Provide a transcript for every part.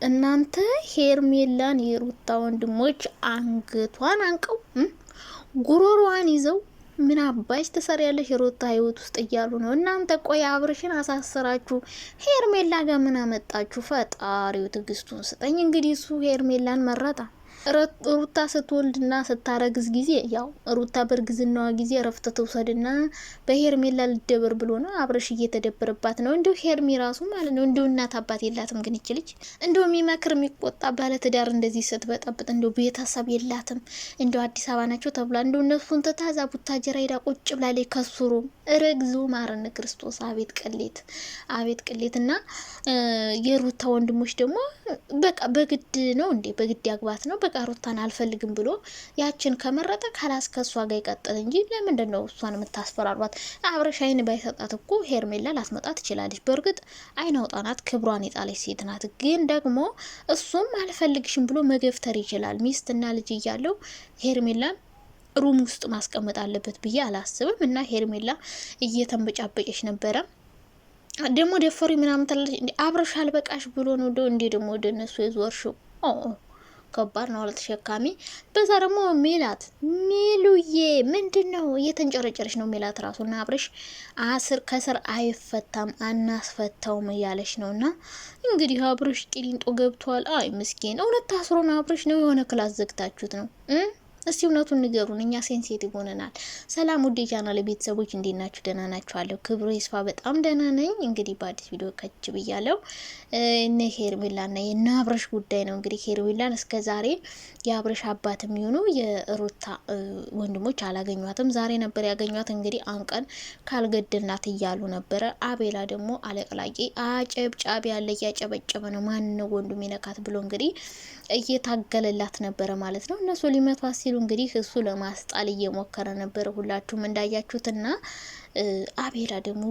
እናንተ ሄርሜላን የሩታ ወንድሞች አንገቷን አንቀው ጉሮሮዋን ይዘው ምን አባሽ ትሰሪያለሽ የሩታ ህይወት ውስጥ እያሉ ነው። እናንተ ቆይ አብርሽን አሳሰራችሁ፣ ሄርሜላ ጋር ምን አመጣችሁ? ፈጣሪው ትዕግስቱን ስጠኝ። እንግዲህ እሱ ሄርሜላን መረጣ። ሩታ ስትወልድና ስታረግዝ ጊዜ ያው ሩታ በእርግዝናዋ ጊዜ ረፍት ትውሰድና በሄርሜላ ልደበር ብሎ ነው አብርሽ እየተደበረባት ነው። እንዲሁ ሄርሚ ራሱ ማለት ነው እንዲሁ እናት አባት የላትም። ግን ይችልች እንዲሁ የሚመክር የሚቆጣ ባለትዳር እንደዚህ ስትበጠብጥ እንዲሁ ቤተሰብ የላትም። እንዲሁ አዲስ አበባ ናቸው ተብላ እንዲሁ እነሱን ተታዛ ቡታጀራ ሄዳ ቁጭ ብላለች። ከሱሩ ረግዙ ማረን ክርስቶስ። አቤት ቅሌት፣ አቤት ቅሌት። እና የሩታ ወንድሞች ደግሞ በቃ በግድ ነው እንዴ በግድ ያግባት ነው በቃ ሩታን አልፈልግም ብሎ ያችን ከመረጠ ካላስ ከሷ ጋር ይቀጥል እንጂ ለምንድን ነው እሷን የምታስፈራሯት? አብረሽ አይን ባይሰጣት እኮ ሄርሜላ ላትመጣ ትችላለች። በእርግጥ አይን አውጣናት ክብሯን የጣለች ሴት ናት። ግን ደግሞ እሱም አልፈልግሽም ብሎ መገፍተር ይችላል። ሚስትና ልጅ እያለው ሄርሜላን ሩም ውስጥ ማስቀመጥ አለበት ብዬ አላስብም። እና ሄርሜላ እየተንበጫበጨች ነበረ። ደግሞ ደፈሪ ምናምን ታላለች። አብረሽ አልበቃሽ ብሎ ነው እንዴ ደግሞ ወደ እነሱ የዞርሽው? ከባድ ነው ለተሸካሚ። በዛ ደግሞ ሜላት ሚሉዬ ምንድነው እየተንጨረጨረች ነው ሜላት ራሱና አብረሽ አስር ከስር አይፈታም አናስፈታውም እያለች ነውና እንግዲህ አብረሽ ቂሊንጦ ገብቷል። አይ ምስኪን እውነት ታስሮ ነው አብረሽ ነው የሆነ ክላስ ዘግታችሁት ነው? እስቲ እውነቱን ንገሩን፣ እኛ ሴንሲቲቭ ሆነናል። ሰላም ውዴ ቻናል ቤተሰቦች እንዴት ናችሁ? ደህና ናችኋለሁ? ክብሩ ይስፋ በጣም ደህና ነኝ። እንግዲህ በአዲስ ቪዲዮ ከች ብያለሁ። እነ ሄርሜላና የነ አብረሽ ጉዳይ ነው። እንግዲህ ሄርሜላን እስከ ዛሬ የአብረሽ አባት የሚሆኑ የሩታ ወንድሞች አላገኟትም። ዛሬ ነበር ያገኟት። እንግዲህ አንቀን ካልገደልናት እያሉ ነበረ። አቤላ ደግሞ አለቅላቂ አጨብጫቢ ያለ እያጨበጨበ ነው። ማን ነው ወንዱም ይነካት ብሎ እንግዲህ እየታገለላት ነበረ ማለት ነው። እነሱ ሊመቷት ሲሉ እንግዲህ እሱ ለማስጣል እየሞከረ ነበር፣ ሁላችሁም እንዳያችሁትና አቤላ ደግሞ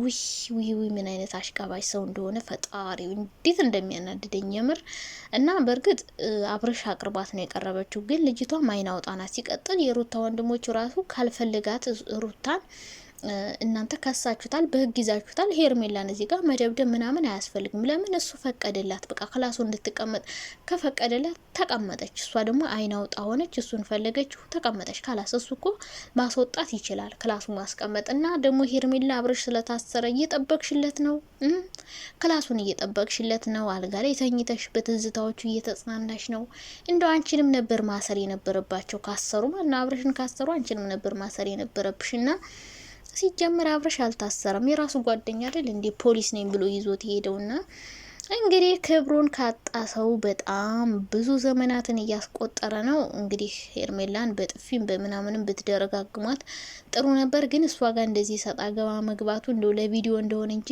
ውይ ምን አይነት አሽቃባጭ ሰው እንደሆነ ፈጣሪው እንዴት እንደሚያናድደኝ የምር። እና በእርግጥ አብረሽ አቅርባት ነው የቀረበችው፣ ግን ልጅቷ ማይና አውጣናት። ሲቀጥል የሩታ ወንድሞቹ ራሱ ካልፈልጋት ሩታን እናንተ ከሳችሁታል፣ በህግ ይዛችሁታል። ሄርሜላን እዚህ ጋር መደብደብ ምናምን አያስፈልግም። ለምን እሱ ፈቀደላት። በቃ ክላሱ እንድትቀመጥ ከፈቀደላት ተቀመጠች። እሷ ደግሞ አይን አውጣ ሆነች፣ እሱን ፈለገችው፣ ተቀመጠች። ካላስ እሱ እኮ ማስወጣት ይችላል፣ ክላሱ ማስቀመጥ። እና ደግሞ ሄርሜላ አብረሽ ስለታሰረ እየጠበቅሽለት ነው፣ ክላሱን እየጠበቅሽለት ነው። አልጋ ላይ ተኝተሽ በትዝታዎቹ እየተጽናናሽ ነው። እንደው አንቺንም ነበር ማሰር የነበረባቸው ካሰሩ ማለት ነው። አብረሽን ካሰሩ አንቺንም ነበር ማሰር የነበረብሽና ሲጀምር አብረሽ አልታሰረም። የራሱ ጓደኛ አይደል እንዴ ፖሊስ ነኝ ብሎ ይዞት ሄደውና እንግዲህ ክብሩን ካጣ ሰው በጣም ብዙ ዘመናትን እያስቆጠረ ነው። እንግዲህ ሄርሜላን በጥፊም በምናምንም ብትደረጋግሟት ጥሩ ነበር። ግን እሷ ጋር እንደዚህ ሰጣ ገባ መግባቱ እንደው ለቪዲዮ እንደሆነ እንጂ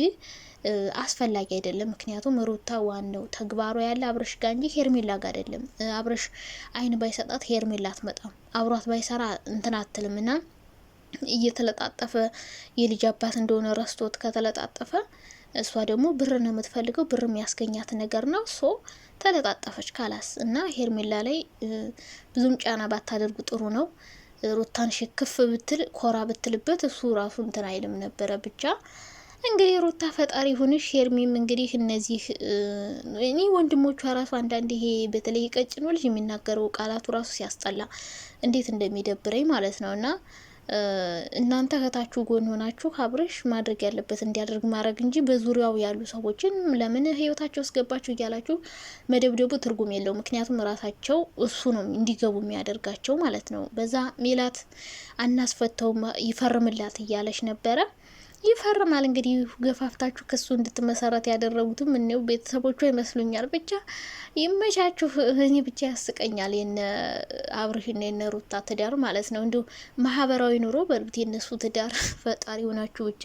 አስፈላጊ አይደለም። ምክንያቱም ሩታ ዋናው ተግባሩ ያለ አብረሽ ጋር እንጂ ሄርሜላ ጋር አይደለም። አብረሽ አይን ባይሰጣት ሄርሜላ አትመጣም። አብሯት ባይሰራ እንትን አትልምና እየተለጣጠፈ የልጅ አባት እንደሆነ ረስቶት ከተለጣጠፈ እሷ ደግሞ ብር ነው የምትፈልገው፣ ብር የሚያስገኛት ነገር ነው። ሶ ተለጣጠፈች ካላስ። እና ሄርሜላ ላይ ብዙም ጫና ባታደርጉ ጥሩ ነው። ሩታን ሽክፍ ብትል ኮራ ብትልበት እሱ ራሱ እንትን አይልም ነበረ። ብቻ እንግዲህ ሩታ ፈጣሪ ሁንሽ። ሄርሚም እንግዲህ እነዚህ እኔ ወንድሞቿ ራሱ አንዳንድ ይሄ በተለይ ቀጭን ልጅ የሚናገረው ቃላቱ ራሱ ሲያስጠላ እንዴት እንደሚደብረኝ ማለት ነው። እና እናንተ ከታችሁ ጎን ሆናችሁ አብረሽ ማድረግ ያለበት እንዲያደርግ ማድረግ እንጂ በዙሪያው ያሉ ሰዎችን ለምን ህይወታቸው አስገባችሁ እያላችሁ መደብደቡ ትርጉም የለው። ምክንያቱም ራሳቸው እሱ ነው እንዲገቡ የሚያደርጋቸው ማለት ነው። በዛ ሜላት አናስፈተው ይፈርምላት እያለች ነበረ። ይፈርማል እንግዲህ ገፋፍታችሁ ክሱ እንድትመሰረት ያደረጉትም እኔው ቤተሰቦቿ ይመስሉኛል። ብቻ ይመቻችሁ። እኔ ብቻ ያስቀኛል የነ አብርሽና የነ ሩታ ትዳር ማለት ነው። እንዲሁ ማህበራዊ ኑሮ በእርግጥ የነሱ ትዳር ፈጣሪ ሆናችሁ ብቻ